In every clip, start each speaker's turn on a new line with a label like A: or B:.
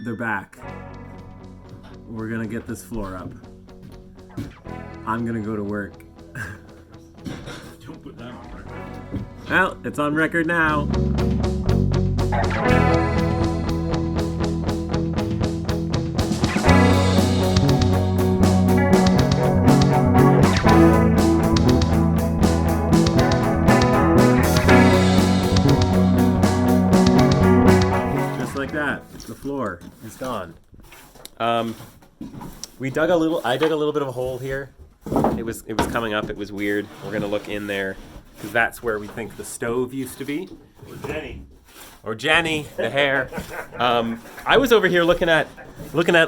A: They're back. We're gonna get this floor up. I'm gonna go to work.
B: Don't put that on record.
A: Well, it's on record now. Just like that, the floor is gone. I dug a little bit of a hole here. It was coming up. It was weird. We're gonna look in there because that's where we think the stove used to be. Or Jenny, the hair. I was over here looking at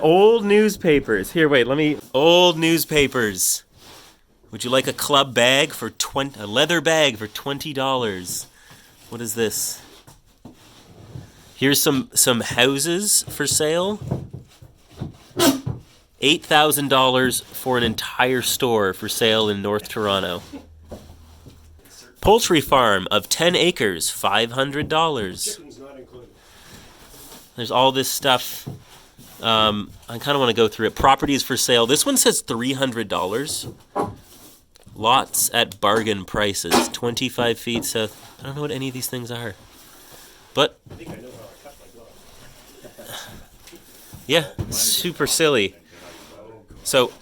A: old newspapers. Here, wait, old newspapers. Would you like a club bag for a leather bag for $20? What is this? Here's some houses for sale. $8,000 for an entire store for sale in North Toronto. Poultry farm of 10 acres, $500.
B: Chicken's not included.
A: There's all this stuff. I kind of want to go through it. Properties for sale. This one says $300. Lots at bargain prices. 25 feet south. I don't know what any of these things are. But
B: I think I know how I cut my glove.
A: yeah, super silly. So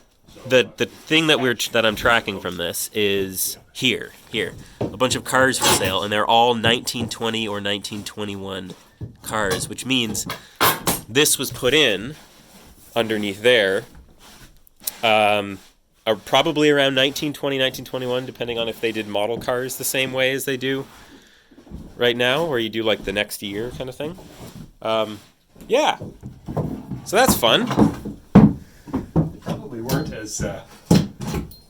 A: the thing that I'm tracking from this is here. A bunch of cars for sale, and they're all 1920 or 1921 cars, which means this was put in underneath there probably around 1920, 1921, depending on if they did model cars the same way as they do right now, or you do like the next year kind of thing. Yeah. So that's fun.
B: Probably weren't as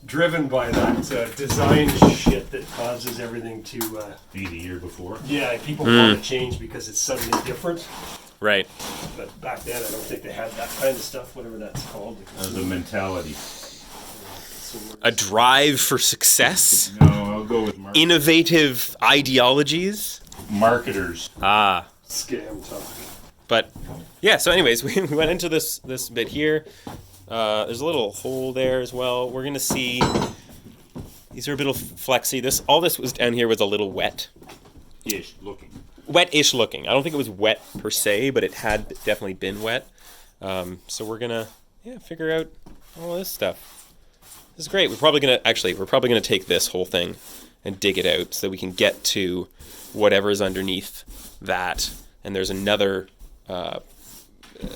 B: driven by that design shit that causes everything to
C: be the year before.
B: Yeah, people want to change because it's suddenly different.
A: Right.
B: But back then, I don't think they had that kind of stuff, whatever that's called.
C: The mentality.
A: A drive for success?
C: No, I'll go with
A: Innovative ideologies?
C: Marketers.
A: Ah.
B: Scam talk.
A: But, yeah, so anyways, we went into this bit here. There's a little hole there as well. We're going to see... These are a bit flexy. All this was down here was a little
C: Ish looking.
A: Wet-ish looking. I don't think it was wet per se, but it had definitely been wet. So we're going to figure out all this stuff. This is great. We're probably going to take this whole thing and dig it out so that we can get to whatever's underneath that. And there's another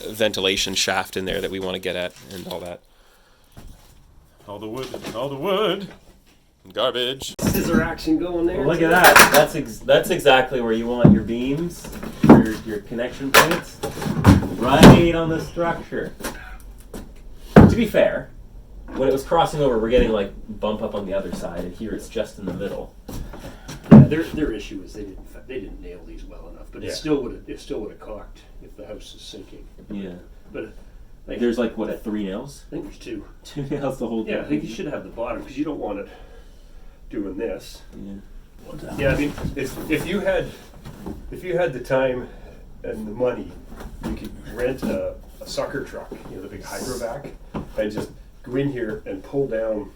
A: ventilation shaft in there that we want to get at and all that. All the wood. Garbage.
B: Scissor action going there.
A: Well, look at that. That's exactly where you want your beams, your connection points, right on the structure. To be fair, when it was crossing over, we're getting like bump up on the other side, and here it's just in the middle.
B: Yeah, their issue is they didn't nail these well enough, but it still would have cocked if the house is sinking.
A: Yeah.
B: But
A: there's 3 nails.
B: I think there's 2.
A: 2 nails to hold.
B: Yeah, I think you should have the bottom because you don't want it doing this.
A: Yeah.
B: Yeah, I mean, if you had the time and the money, you could rent a sucker truck, the big hydrovac, and just go in here and pull down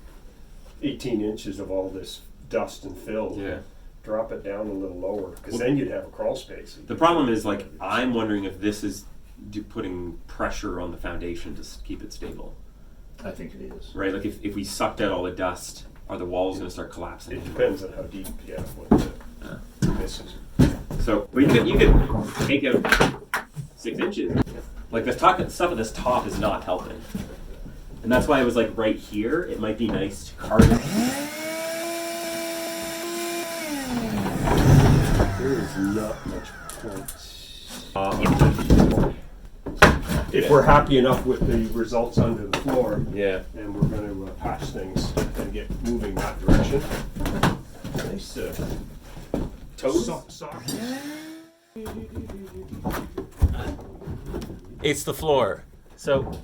B: 18 inches of all this dust and fill.
A: Yeah.
B: Drop it down a little lower, because then you'd have a crawl space.
A: The problem is, I'm wondering if this is putting pressure on the foundation to keep it stable.
B: I think it is.
A: Right, like if we sucked out all the dust, are the walls going to start collapsing?
B: It depends on how deep, what this is.
A: So, but you could take out 6 inches. Like the stuff at this top is not helping. And that's why it was right here, it might be nice to carve it.
B: There is not much point. If we're happy enough with the results under the floor, and we're going to patch things and get moving that direction. Nice toes.
A: It's the floor. So,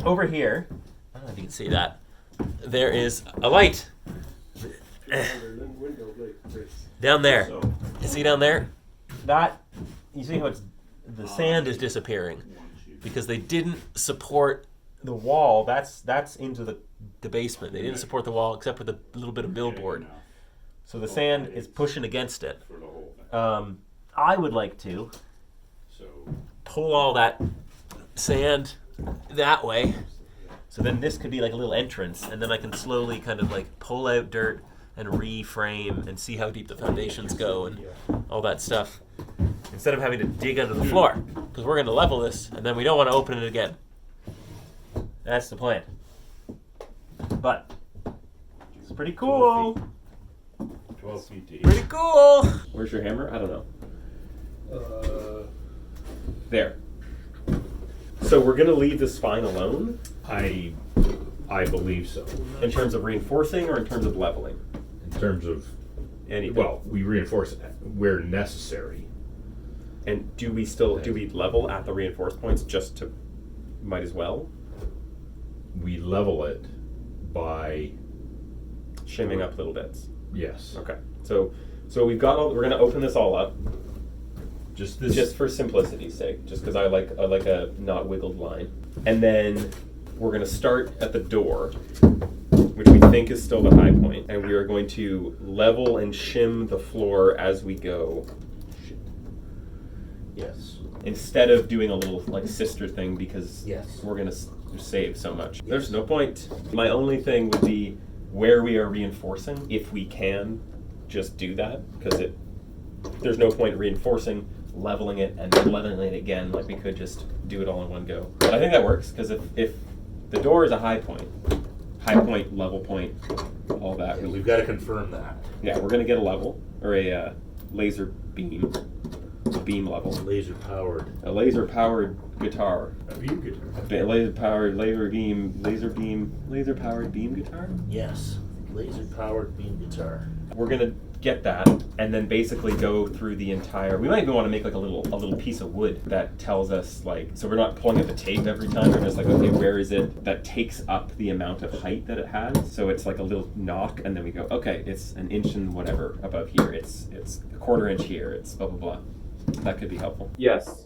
A: over here, I don't know if you can see that, there is a light. Down there. You see down there? That, you see how the sand is disappearing. because they didn't support the wall. That's into the basement. They didn't support the wall except with a little bit of billboard. So the sand is pushing against it.
C: For the whole thing.
A: I would like to
C: So
A: pull all that sand that way. So then this could be like a little entrance, and then I can slowly kind of like pull out dirt and reframe and see how deep the foundations go and all that stuff. Instead of having to dig under the floor, because we're going to level this, and then we don't want to open it again. That's the plan. But it's pretty cool.
C: 12 feet to each.
A: Pretty cool. Where's your hammer? I don't know. There. So we're going to leave the spine alone
C: I believe so.
A: in terms of reinforcing or in terms of leveling?
C: In terms of,
A: Anything.
C: well, we reinforce it where necessary.
A: And do we level at the reinforced points just to, might as well?
C: We level it by,
A: Shimming up little bits.
C: yes.
A: Okay. So we've got all, we're going to open this all up
C: Just this.
A: just for simplicity's sake, just because I like a not wiggled line. And then we're going to start at the door, which we think is still the high point, and we are going to level and shim the floor as we go.
C: Yes.
A: Instead of doing a little like sister thing, because
C: Yes.
A: we're going to save so much. There's no point. My only thing would be where we are reinforcing, if we can just do that, because there's no point reinforcing, leveling it, and then leveling it again. Like, we could just do it all in one go. But I think that works, because if the door is a high point, level point, all that.
C: Yeah, we've got to confirm that.
A: Yeah, we're going to get a level, or a laser beam level.
C: Laser powered.
A: A laser powered guitar.
B: A beam guitar.
A: A laser powered beam guitar?
D: Yes, laser powered beam guitar.
A: We're gonna get that and then basically go through the entire, we might even want to make like a little piece of wood that tells us, like, so we're not pulling at the tape every time, we're just like, okay, where is it that takes up the amount of height that it has? So it's like a little knock, and then we go, okay, it's an inch and whatever above here, it's a quarter inch here, it's blah blah blah. That could be helpful. Yes.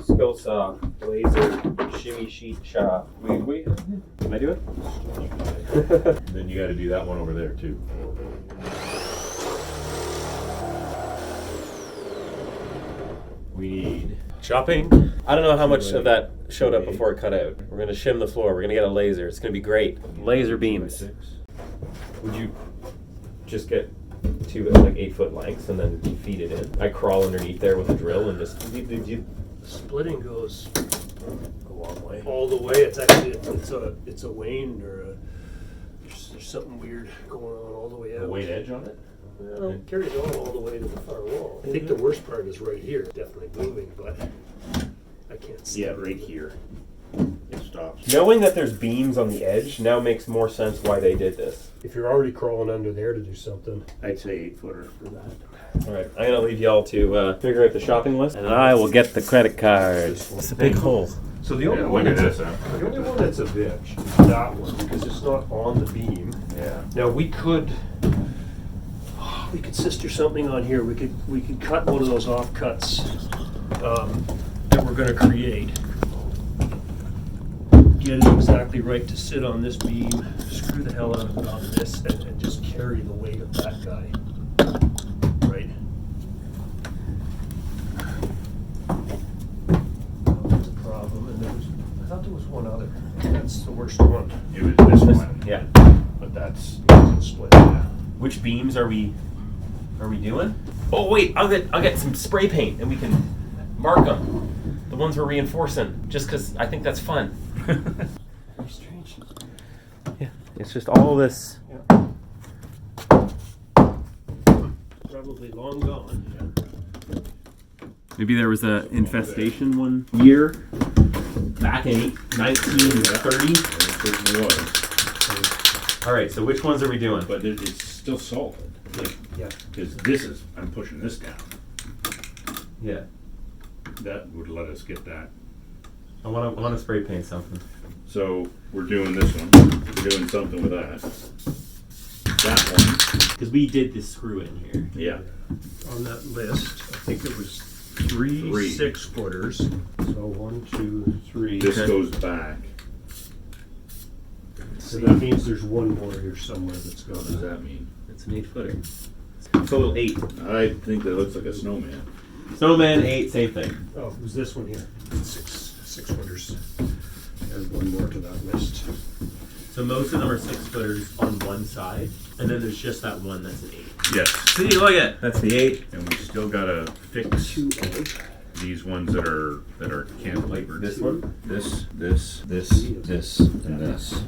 A: Skill saw, laser, shimmy sheet shop. Wait. Can I do it?
C: Then you got to do that one over there too.
A: We need chopping. I don't know how much of that showed up before it cut out. We're gonna shim the floor. We're gonna get a laser. It's gonna be great. Laser beams. Would you just get two like 8-foot lengths and then feed it in? I crawl underneath there with a drill and just.
B: Splitting goes a long way. All the way. It's actually it's a wane or there's something weird going on all the way out.
C: The weight edge on it?
B: Well, it carries on all the way to the far wall. I think the worst part is right here. Definitely moving, but I can't see.
C: Yeah, right here. It stops.
A: Knowing that there's beams on the edge now makes more sense why they did this.
B: If you're already crawling under there to do something.
C: I'd say 8-footer for that.
A: All right, I'm gonna leave y'all to figure out the shopping list, and I will get the credit cards. It's a big hole.
B: So the only
C: Yeah,
B: one
C: look at
B: that's
C: this, huh?
B: the only one that's a bitch is that one because it's not on the beam.
C: Yeah.
B: Now we could sister something on here. We could cut one of those offcuts that we're going to create. Get it exactly right to sit on this beam. Screw the hell out of this and just carry the weight of that guy. Right. That's a problem. And I thought there was one other. That's the worst one.
C: It was this one.
A: Yeah.
C: But that's
B: Split. Yeah.
A: Which beams are we doing? Oh wait, I'll get some spray paint and we can mark them. The ones we're reinforcing, just because I think that's fun.
B: Very strange.
A: Yeah, it's just all this.
B: Yeah. Probably long gone.
A: Maybe there was a infestation one year back in 1930.
C: It certainly was.
A: All right, so which ones are we doing?
C: But it's still solid.
B: Yeah.
C: Because this is, I'm pushing this down.
A: Yeah,
C: That would let us get that.
A: I want to spray paint something.
C: So we're doing this one. We're doing something with that. That one.
A: Because we did this screw in here.
C: Yeah.
B: On that list, I think it was three 6-footers. So 1, 1, 2, 3.
C: This goes back.
B: So that means there's one more here somewhere that's got
C: What does
B: it.
C: that mean?
A: It's an 8-footer. It's a little 8.
C: I think that looks like a snowman.
A: Snowman 8, same thing.
B: Oh, it was this one here. 6 footers. Add one more to that list.
A: So most of them are 6-footers on one side, and then there's just that one that's an 8.
C: Yes.
A: See, look at it. That's the 8.
C: And we still gotta fix these ones that are cantilevered.
A: This one?
C: This, and this.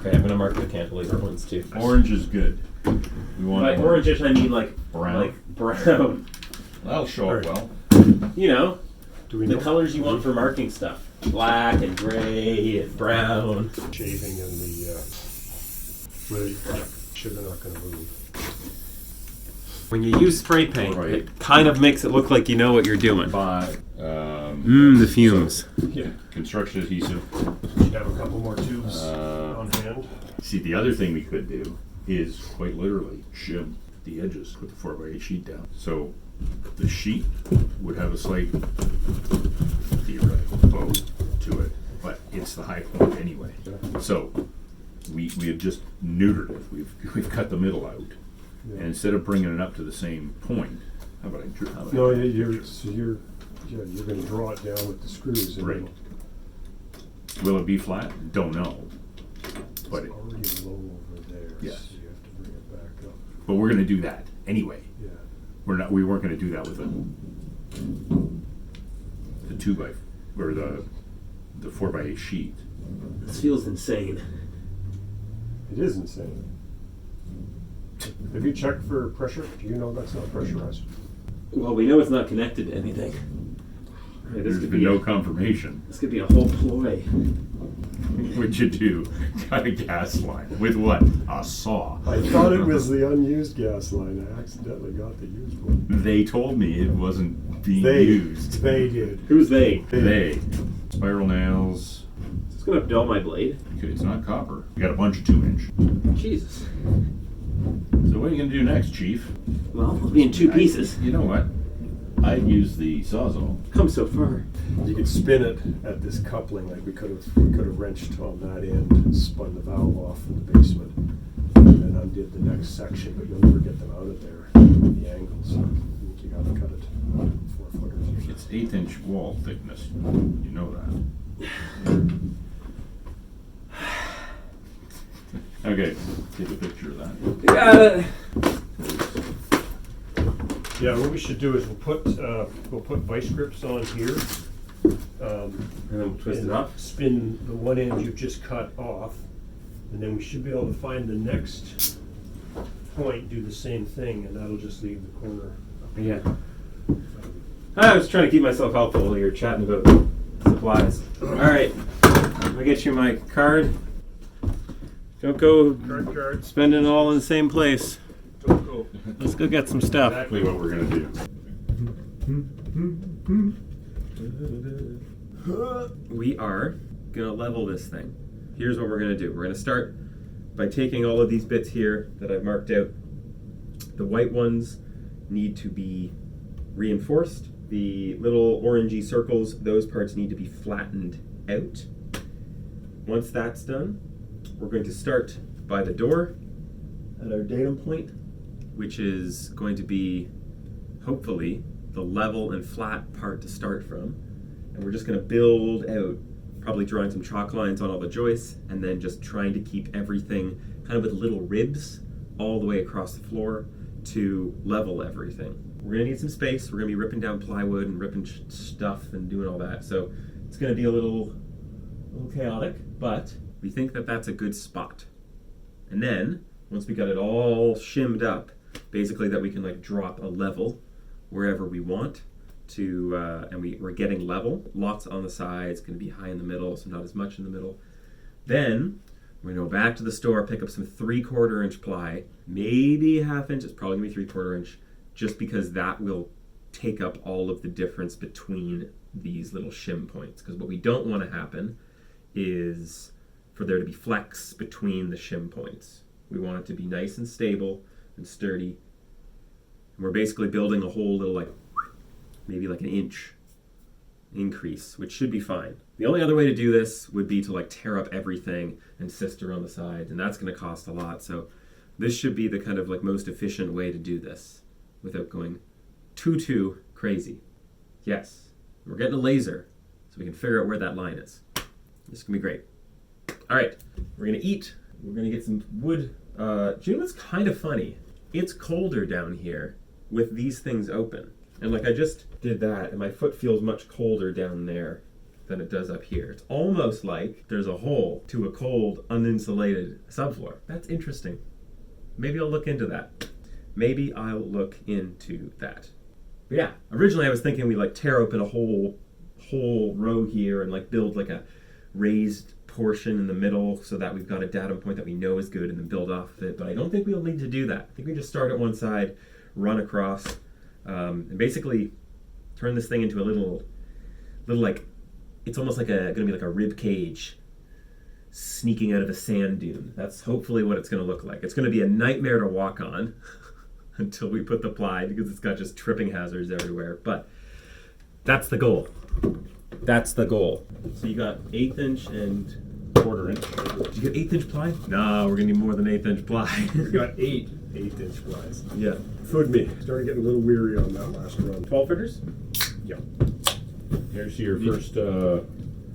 A: Okay, I'm gonna mark the cantilever ones too.
C: Orange is good. We want
A: By orangish, I mean like
C: Brown.
A: Like brown.
C: That'll show up well.
A: You know,
B: Do we
A: the
B: know?
A: colors you want for marking stuff. Black and gray and brown.
B: Shaving and the really sure they're not going to move.
A: When you use spray paint,
C: Right.
A: it kind of makes it look like you know what you're doing.
C: By
A: The fumes.
B: Yeah.
C: construction adhesive.
B: Should have a couple more tubes
C: Uh,
B: on hand.
C: See, the other thing we could do is quite literally shim the edges, put the 4x8 sheet down. So the sheet would have a slight theoretical bow to it, but it's the high point anyway. So we have just neutered it. We've cut the middle out, and instead of bringing it up to the same point, how about I drew? How about
B: No,
C: I-
B: you're going to draw it down with the screws. And
C: Right. Will it be flat? Don't know. But
B: It's already low over there.
C: Yes.
B: So you have to bring it back up.
C: but we're going to do that anyway.
B: Yeah.
C: We weren't going to do that with the 2x or the 4x8 sheet.
A: This feels insane.
B: It is insane. Have you checked for pressure? Do you know that's not pressurized?
A: Well, we know it's not connected to anything. Okay,
C: There's been no confirmation.
A: This could be a whole ploy.
C: What'd you do? Got a gas line. With what? A saw.
B: I thought it was the unused gas line. I accidentally got the used one.
C: They told me it wasn't being
B: They
C: used.
B: did.
A: Who's they?
C: They. Spiral nails.
A: It's gonna dull my blade.
C: Okay, it's not copper. We got a bunch of 2-inch.
A: Jesus.
C: So what are you going to do next, Chief?
A: Well, it'll be in 2 pieces.
C: You know what? I'd use the Sawzall.
A: Come so far.
B: You could spin it at this coupling, like we could have wrenched on that end and spun the valve off in the basement, and then undid the next section. But you'll never get them out of there. The angles. I think you got to cut it 4 footers or something.
C: It's 1/8 wall thickness. You know that. Okay, take a picture of that.
A: Got it.
B: Yeah, what we should do is we'll put vice grips on here.
A: And then we'll twist it
B: and
A: up.
B: Spin the one end you've just cut off, and then we should be able to find the next point, do the same thing, and that'll just leave the corner.
A: Yeah. I was trying to keep myself helpful while you're chatting about supplies. All right. I'll get you my card. Don't go
B: Card.
A: spending it all in the same place.
B: Don't go.
A: Let's go get some stuff.
C: Exactly what we're going to do.
A: We are gonna level this thing. Here's what we're gonna do. We're gonna start by taking all of these bits here that I've marked out. The white ones need to be reinforced. The little orangey circles, those parts need to be flattened out. Once that's done, we're going to start by the door at our datum point, which is going to be, hopefully, the level and flat part to start from. And we're just going to build out, probably drawing some chalk lines on all the joists, and then just trying to keep everything kind of with little ribs all the way across the floor to level everything. We're going to need some space. We're going to be ripping down plywood and ripping stuff and doing all that. So it's going to be a little chaotic, but we think that that's a good spot. And then, once we got it all shimmed up, basically that we can like drop a level wherever we want to, and we're getting level, lots on the sides, going to be high in the middle, so not as much in the middle. Then we're going to go back to the store, pick up some 3/4 inch ply, maybe a 1/2 inch, it's probably going to be 3/4 inch, just because that will take up all of the difference between these little shim points. Because what we don't want to happen is for there to be flex between the shim points. We want it to be nice and stable and sturdy. And we're basically building a whole little, like, maybe like 1 inch increase, which should be fine. The only other way to do this would be to like tear up everything and sister on the side, and that's going to cost a lot. So this should be the kind of like most efficient way to do this without going too crazy. Yes, we're getting a laser so we can figure out where that line is. This is going to be great. All right, we're going to eat. We're going to get some wood. Do you know what's kind of funny? It's colder down here with these things open. And like I just did that, and my foot feels much colder down there than it does up here. It's almost like there's a hole to a cold, uninsulated subfloor. That's interesting. Maybe I'll look into that. Maybe I'll look into that. But yeah, originally I was thinking we like tear open a whole row here and like build like a raised portion in the middle so that we've got a datum point that we know is good and then build off of it. But I don't think we'll need to do that. I think we just start at one side, run across, and basically turn this thing into a little like, it's almost like gonna be like a rib cage sneaking out of a sand dune. That's hopefully what it's gonna look like. It's gonna be a nightmare to walk on until we put the ply, because it's got just tripping hazards everywhere. But that's the goal. That's the goal. So you got 1/8 inch and
C: 1/4 inch.
A: did you get 1/8 inch ply? No, we're gonna need more than 1/8 inch ply.
B: We got 8/8-inch plies.
A: Yeah.
B: Food me. Started getting a little weary on that last run.
A: 12 footers?
B: Yeah.
C: Here's your first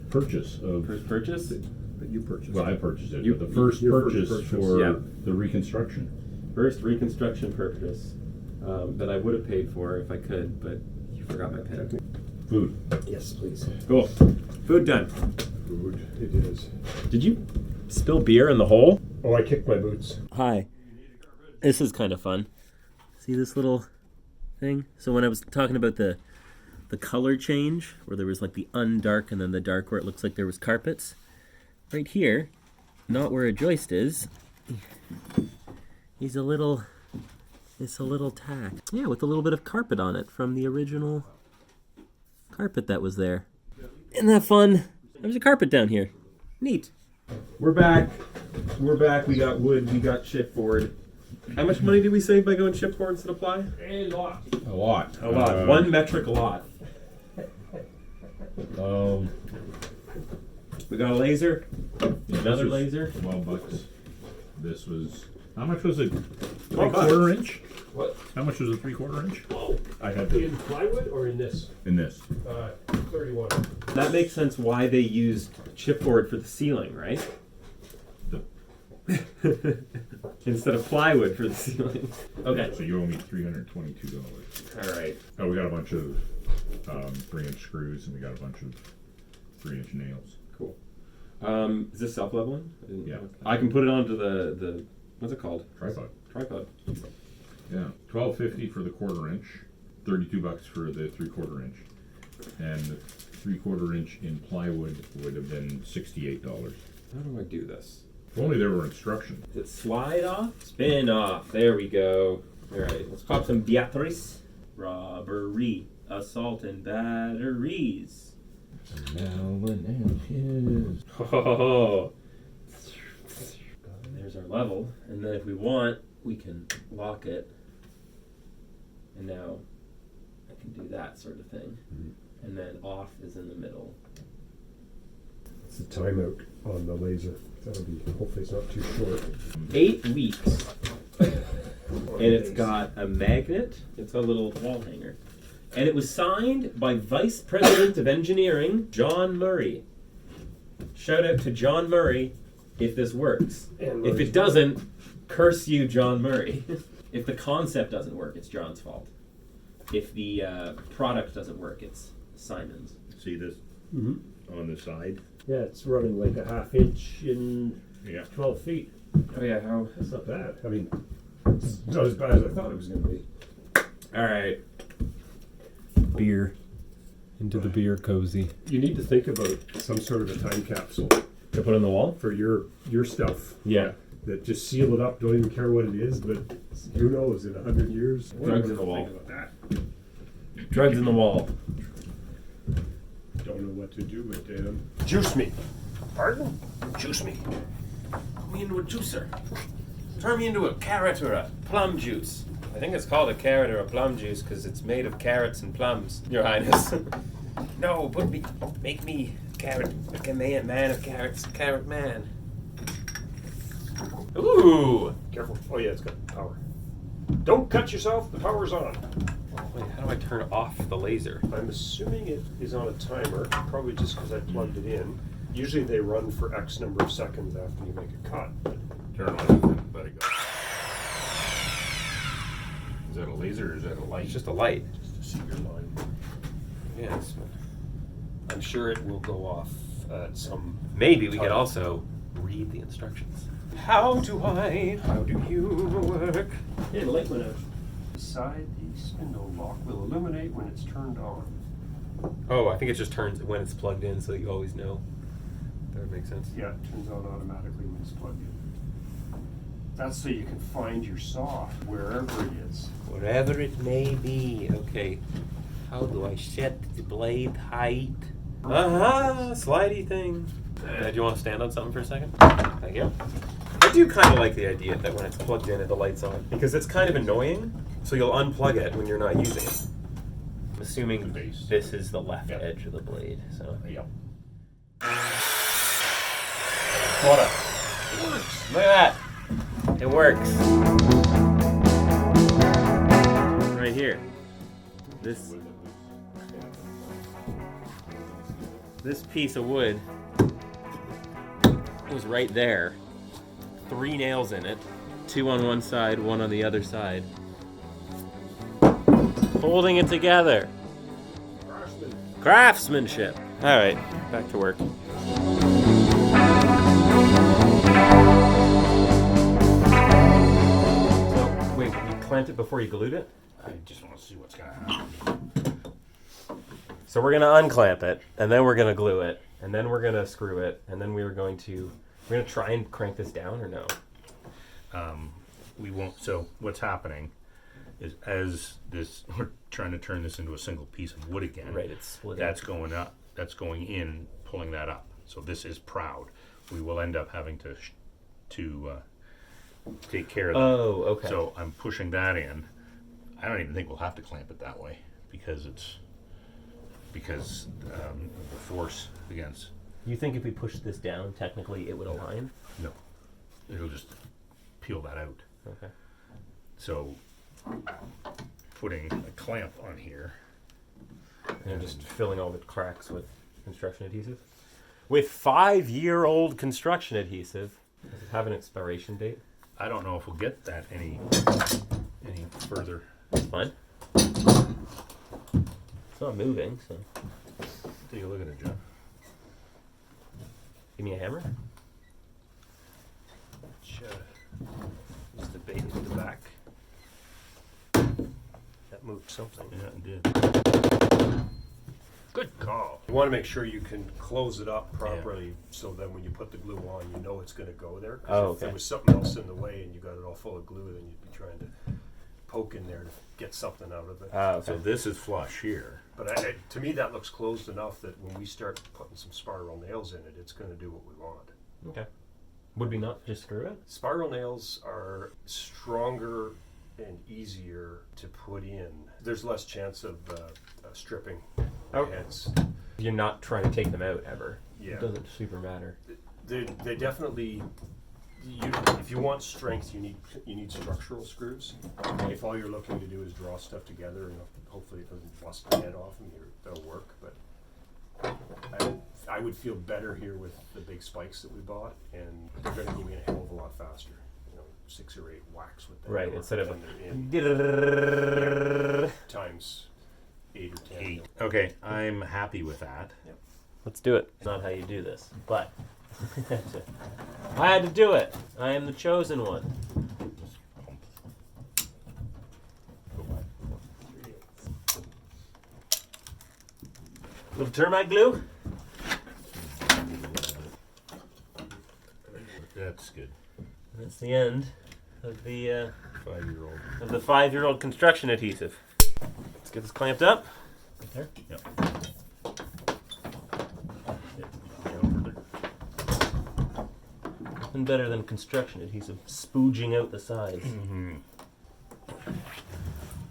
C: purchase of.
A: First purchase?
B: But you purchased.
C: Well, I purchased it,
A: You-
C: but the first
B: your first
C: purchase
B: purchase.
C: for
A: Yeah.
C: the reconstruction.
A: First reconstruction purchase that I would have paid for if I could, but you forgot my pen.
C: Food.
B: Yes, please.
A: Cool. Food done.
B: Food. It is.
A: Did you spill beer in the hole?
B: Oh, I kicked my boots.
A: Hi. This is kind of fun. See this little thing? So when I was talking about the color change, where there was like the undark and then the dark where it looks like there was carpets, right here, not where a joist is, it's a little tack. Yeah, with a little bit of carpet on it from the original carpet that was there. Isn't that fun? There's a carpet down here. Neat. We're back. We got wood. We got chipboard. How much money did we save by going chipboard instead of ply?
B: A lot.
C: A lot.
A: A lot. 1 metric lot. We got a laser. Another
C: this was
A: laser.
C: $12. This was, how much was it?
A: $12.
C: 3/4 inch?
B: What?
C: How much was a 3/4 inch?
B: Oh,
C: I had to,
B: in plywood or in this?
C: in this.
B: 31.
A: That makes sense why they used chipboard for the ceiling, right? Instead of plywood for the ceiling. Okay.
C: So you owe me $322.
A: All right.
C: Oh, we got a bunch of 3-inch screws and we got a bunch of 3-inch nails.
A: Cool. Is this self-leveling?
C: Yeah.
A: I can put it onto the what's it called?
C: Tripod.
A: Tripod.
C: Yeah. $12.50 for the 1/4 inch, $32 for the 3/4 inch, and the 3/4 inch in plywood would have been $68.
A: How do I do this?
C: If only there were instructions.
A: Does it slide off? Spin off. There we go. All right. Let's pop some Beatrice. Robbery, assault, and batteries. Oh. There's our level, and then if we want, we can lock it. And now I can do that sort of thing. And then off is in the middle.
B: It's a timeout on the laser. That'll be, hopefully it's not too short.
A: 8 weeks. And it's got a magnet. It's a little wall hanger. And it was signed by Vice President of Engineering, John Murray. Shout out to John Murray if this works.
B: And
A: If it doesn't, curse you, John Murray. If the concept doesn't work, it's John's fault. If the product doesn't work, it's Simon's.
C: See this on the side?
B: Yeah, it's running like a 1/2 inch in
C: Yeah.
B: 12 feet.
A: Oh yeah, how?
B: That's not bad. I mean, it's not as bad as I thought it was going to be.
A: All right. Beer. Into the beer cozy.
B: You need to think about some sort of a time capsule
A: To put on the wall?
B: for your stuff.
A: Yeah.
B: That just seal it up, don't even care what it is, but who knows, in 100 years.
A: Drugs in the wall.
B: Think about that.
A: Drugs in the wall.
B: Don't know what to do with them.
A: Juice me. Pardon? Juice me. Put me into a juicer. Turn me into a carrot or a plum juice. I think it's called a carrot or a plum juice because it's made of carrots and plums, Your Highness. No, make me carrot, like a man of carrots, carrot man. Ooh!
B: Careful. Oh yeah, it's got power. Don't cut yourself. The power's on.
A: Wait, how do I turn off the laser?
B: I'm assuming it is on a timer, probably just because I plugged it in. Usually they run for X number of seconds after you make a cut. But
C: Turn it on and let it go. Is that a laser or is that a light?
A: It's just a light.
B: just to see your line.
A: Yes.
B: I'm sure it will go off at some.
A: Maybe we could
B: time.
A: also read the instructions. How do you work?
B: Hey, the light went out. Beside the spindle lock will illuminate when it's turned on.
A: Oh, I think it just turns when it's plugged in so that you always know. That would make sense.
B: Yeah, it turns on automatically when it's plugged in. That's so you can find your saw wherever it is.
A: Whatever it may be. Okay. How do I set the blade height? Slidey thing. Do you want to stand on something for a second? Thank you. I do kind of like the idea that when it's plugged in, the light's on. Because it's kind of annoying, so you'll unplug it when you're not using it. I'm assuming
C: The base.
A: this is the left
C: Yep.
A: edge of the blade, so.
C: Yep.
A: What It works. Look at that. It works. Right here. This piece of wood was right there. 3 nails in it. 2 on one side, 1 on the other side. Holding it together. Craftsmanship. All right, back to work. So, wait, you clamped it before you glued it?
C: I just want to see what's going to happen.
A: So we're gonna unclamp it, and then we're gonna glue it, and then we're gonna screw it, and then we're gonna try and crank this down, or no?
C: We won't. So what's happening is as this, we're trying to turn this into a single piece of wood again.
A: Right, it's split.
C: That's going up. That's going in, pulling that up. So this is proud. We will end up having to take care of that.
A: Oh, okay.
C: So I'm pushing that in. I don't even think we'll have to clamp it that way because of the force against.
A: You think if we push this down, technically it would align?
C: No, it'll just peel that out.
A: Okay.
C: So putting a clamp on here.
A: And just filling all the cracks with construction adhesive? With 5-year-old construction adhesive. Does it have an expiration date?
C: I don't know if we'll get that any further.
A: It's fine. It's not moving, so.
C: Take a look at it, John.
A: Give me a hammer.
B: Is the bait in the back? That moved something.
C: Yeah, it did.
B: Good call. You want to make sure you can close it up properly, so then when you put the glue on, you know it's going to go there. 'Cause
A: Oh,
B: if there
A: okay.
B: was something else in the way and you got it all full of glue, then you'd be trying to poke in there to get something out of it.
C: So this is flush here.
B: But to me, that looks closed enough that when we start putting some spiral nails in it, it's going to do what we want.
A: Okay. Would we not just screw it?
B: Spiral nails are stronger and easier to put in. There's less chance of stripping heads.
A: You're not trying to take them out ever.
B: Yeah.
A: It doesn't super matter.
B: They definitely. If you want strength, you need structural screws. If all you're looking to do is draw stuff together, and hopefully it doesn't bust the head off, and they'll work. But I would feel better here with the big spikes that we bought, and they're going to give me a hell of a lot faster. 6 or 8 whacks with that.
A: Right, instead of
B: times 8 or 10.
C: 8. Okay, I'm happy with that.
A: Let's do it. It's not how you do this, but I had to do it. I am the chosen one. Little termite glue.
C: That's good.
A: That's the end of the
C: 5-year-old.
A: 5-year-old construction adhesive. Let's get this clamped up. Right there.
C: Yep.
A: Nothing better than construction adhesive spooging out the sides.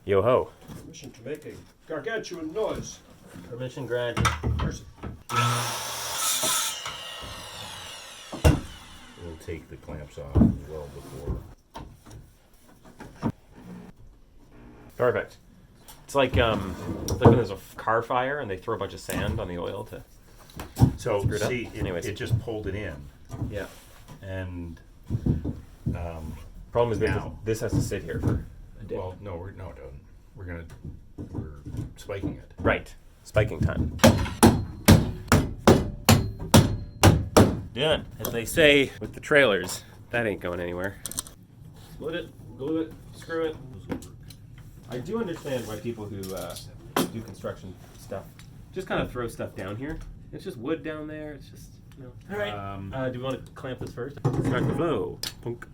A: Yo ho.
B: Permission to make a gargantuan noise.
A: Permission granted.
C: We'll take the clamps off as well before.
A: Perfect. It's like when there's a car fire and they throw a bunch of sand on the oil to.
C: So
A: Screwed up.
C: see,
A: Anyways.
C: it just pulled it in,
A: Yeah.
C: and
A: Problem is
C: Now.
A: this has to sit here for a day.
C: well, no, it doesn't. We're spiking it.
A: Right. Spiking time. Done. As they say with the trailers, that ain't going anywhere. Split it, glue it, screw it. I do understand why people who do construction stuff just kind of throw stuff down here. It's just wood down there. It's just, you know. All right. Do we want to clamp this first? Start the flow. Punk.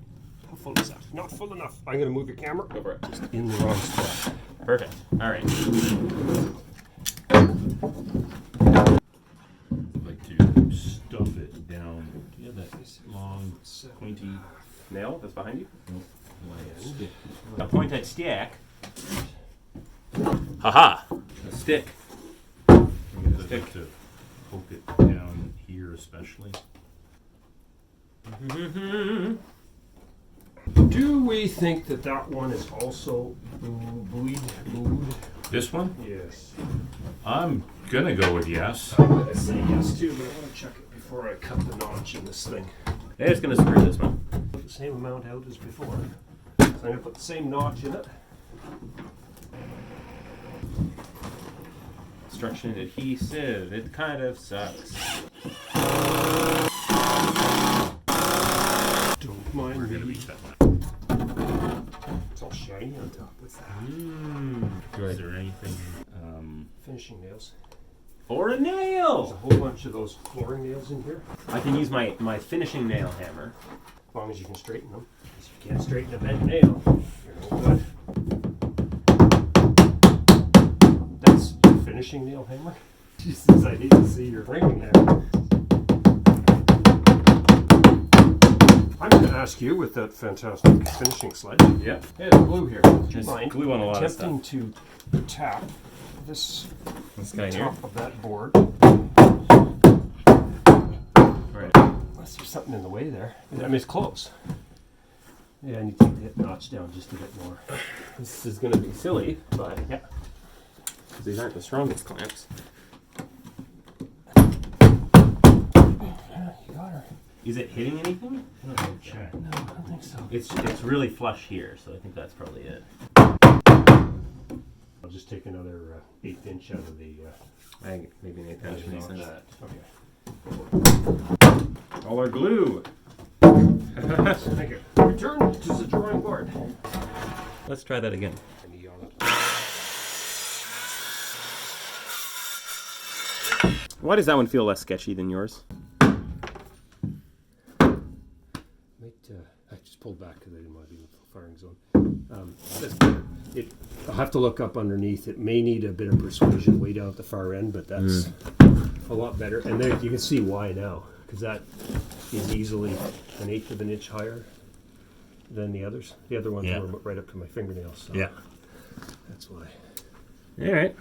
B: How full is that? Not full enough. I'm gonna move your camera.
A: Go for it.
B: Just in the wrong spot.
A: Perfect. All right.
C: Like to stuff it down. Do you have that long, pointy
A: Nail that's behind you.
C: stick?
A: A pointed stick. Haha. A stick.
C: I'd like to poke it down here especially.
B: Do we think that that one is also buoyed?
C: This one?
B: Yes.
C: I'm gonna go with yes.
B: I'm gonna say yes too, but I want to check it before I cut the notch in this thing.
A: They're just gonna screw this one.
B: Put the same amount out as before. So I'm gonna put the same notch in it.
A: Construction adhesive. It kind of sucks.
B: Don't mind
C: We're gonna
B: me.
C: be cutting.
B: It's all shiny on top. What's that?
C: Is there anything?
B: Finishing nails.
A: Or a
B: There's a
A: nail!
B: whole bunch of those flooring nails in here.
A: I can use my finishing nail hammer.
B: As long as you can straighten them. If you can't straighten a bent nail, you're no good. That's your finishing nail hammer? Jesus, I hate to see your framing hammer. I'm going to ask you with that fantastic finishing sledge.
A: Yep.
B: Hey, the glue here. Do you
A: There's
B: mind
A: glue on a lot of
B: attempting to tap this
A: This guy here.
B: top of that board?
A: Right.
B: Unless there's something in the way there. I mean, it's close. Yeah, I need to get the notch down just a bit more.
A: This is gonna be silly, but
B: Yeah.
A: because these aren't the strongest clamps.
B: Yeah, you got her.
A: Is it hitting anything?
C: Check.
B: No, I don't think so.
A: It's really flush here, so I think that's probably it.
B: I'll just take another 1/8 inch out of the
A: I think maybe an 8th inch
B: notch.
A: makes sense.
B: Okay.
A: All our glue.
B: Thank you. Return to the drawing board.
A: Let's try that again. Why does that one feel less sketchy than yours?
B: I just pulled back because I didn't want to be in the firing zone. I'll have to look up underneath. It may need a bit of persuasion way down at the far end, but that's a lot better. And there you can see why now, because that is easily 1/8 of an inch higher than the others. The other ones
C: Yeah.
B: were right up to my fingernails. So
C: Yeah.
B: that's why.
A: All right.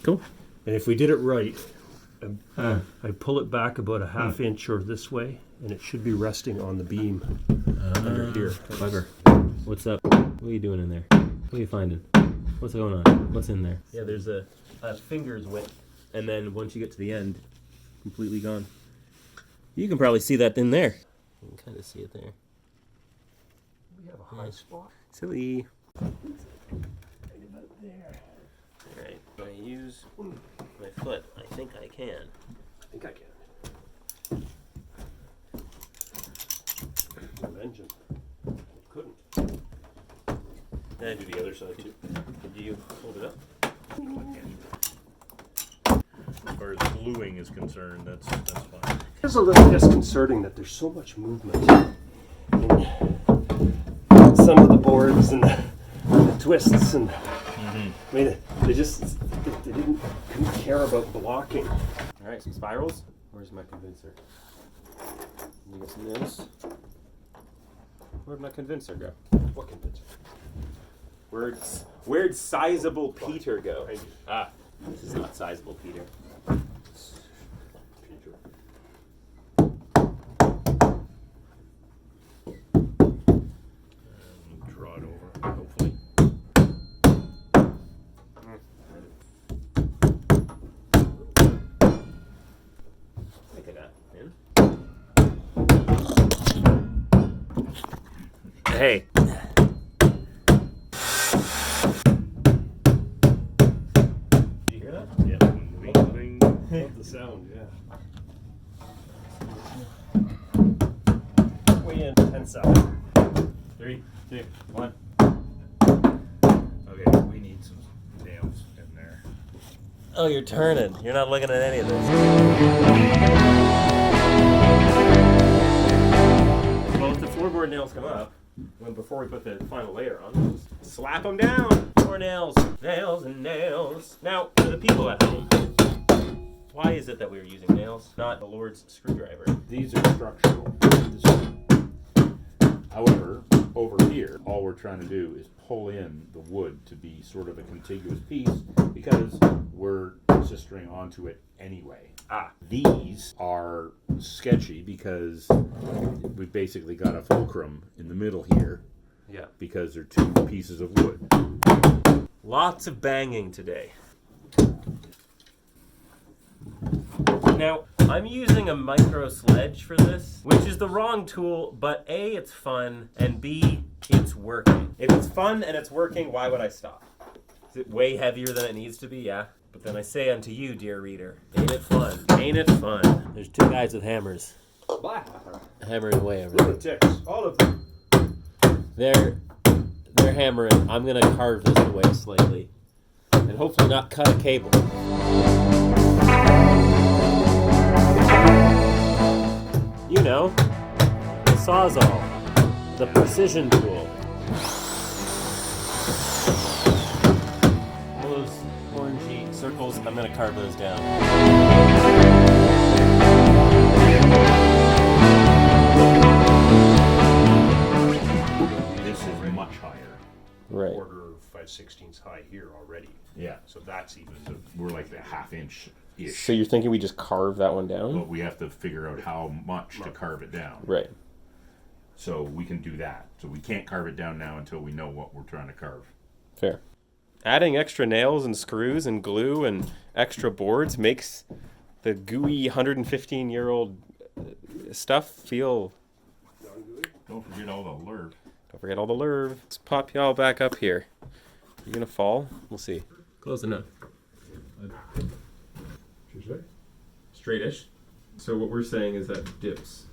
A: Cool.
B: And if we did it right, I'd pull it back about a 1/2 inch or this way, and it should be resting on the beam under here.
A: Clever. What's up? What are you doing in there? What are you finding? What's going on? What's in there? Yeah, there's a finger's width, and then once you get to the end, completely gone. You can probably see that in there. You can kind of see it there.
B: We have a high spot.
A: Silly.
B: Right about there.
A: All right. Can I use my foot? I think I can.
B: I think I can. No engine. Couldn't.
A: Can I do the other side too? Could you hold it up?
C: As far as gluing is concerned, that's fine.
B: It's a little disconcerting that there's so much movement in some of the boards and the twists and I mean they couldn't care about blocking.
A: All right, some spirals. Where's my convincer? You get some nails. Where'd my convincer go?
B: What convincer?
A: Where'd sizable Peter go? Ah, This is not sizable, Peter.
C: Draw it over, hopefully.
A: Look at that, man. Hey. Did you hear that?
C: Yeah. Bing, bing.
B: Love the sound, yeah.
A: Weigh in 10 seconds. 3, 2, 1.
C: Okay, we need some nails in there.
A: Oh, you're turning. You're not looking at any of this. Well, if the floorboard nails come up, before we put the final layer on, just slap them down. More nails. Nails and nails. Now, for the people at home, why is it that we're using nails, not the Lord's screwdriver?
C: These are structural. However, over here, all we're trying to do is pull in the wood to be sort of a contiguous piece because we're sistering onto it anyway. These are sketchy because we've basically got a fulcrum in the middle here.
A: Yeah.
C: Because they're two pieces of wood.
A: Lots of banging today. Now, I'm using a micro sledge for this, which is the wrong tool, but A, it's fun, and B, it's working. If it's fun and it's working, why would I stop? Is it way heavier than it needs to be? Yeah. But then I say unto you, dear reader, ain't it fun? Ain't it fun? There's two guys with hammers. Hammering away over there.
B: Lunatics, all of them.
A: They're hammering. I'm gonna carve this away slightly. And hopefully not cut a cable. You know, the Sawzall, the precision tool. All those orangey circles, I'm gonna carve those down.
C: This is much higher.
A: Right.
B: Quarter 5/16 high here already.
C: Yeah.
B: So that's even.
C: So we're like a half-inch-ish.
A: So you're thinking we just carve that one down?
C: But we have to figure out how much to carve it down.
A: Right.
C: So we can do that. So we can't carve it down now until we know what we're trying to carve.
A: Fair. Adding extra nails and screws and glue and extra boards makes the gooey 115-year-old stuff feel...
C: Don't forget all the lurb.
A: Don't forget all the lurb. Let's pop y'all back up here. You gonna fall? We'll see. Close enough. Straightish. So what we're saying is that dips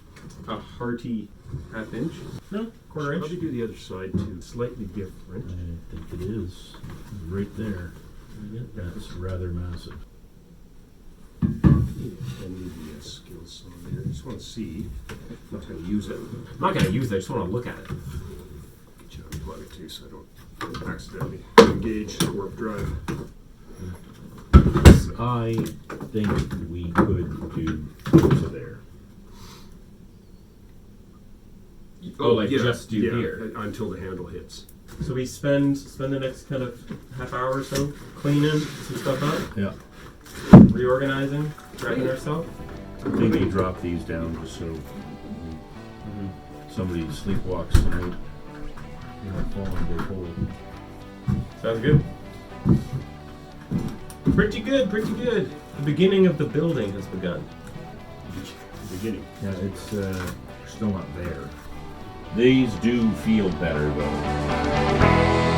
A: a hearty half inch. No, quarter inch.
B: Probably do the other side too. Slightly different.
D: I think it is. Right there. That's rather massive.
B: And maybe a skill saw there. I just want to see. I'm not going to use it.
A: I'm not gonna use it. I just want to look at it.
B: Get you unplug it too, so I don't accidentally engage the warp drive.
D: I think we could do to there.
A: Just do here.
B: Until the handle hits.
A: So we spend the next kind of half hour or so cleaning some stuff up,
C: Yeah.
A: reorganizing, prepping ourselves.
C: I think we drop these down just so somebody sleepwalks tonight.
D: You're not falling into a hole.
A: Sounds good. Pretty good, pretty good. The beginning of the building has begun.
B: Beginning.
C: Yeah, it's still not there. These do feel better though.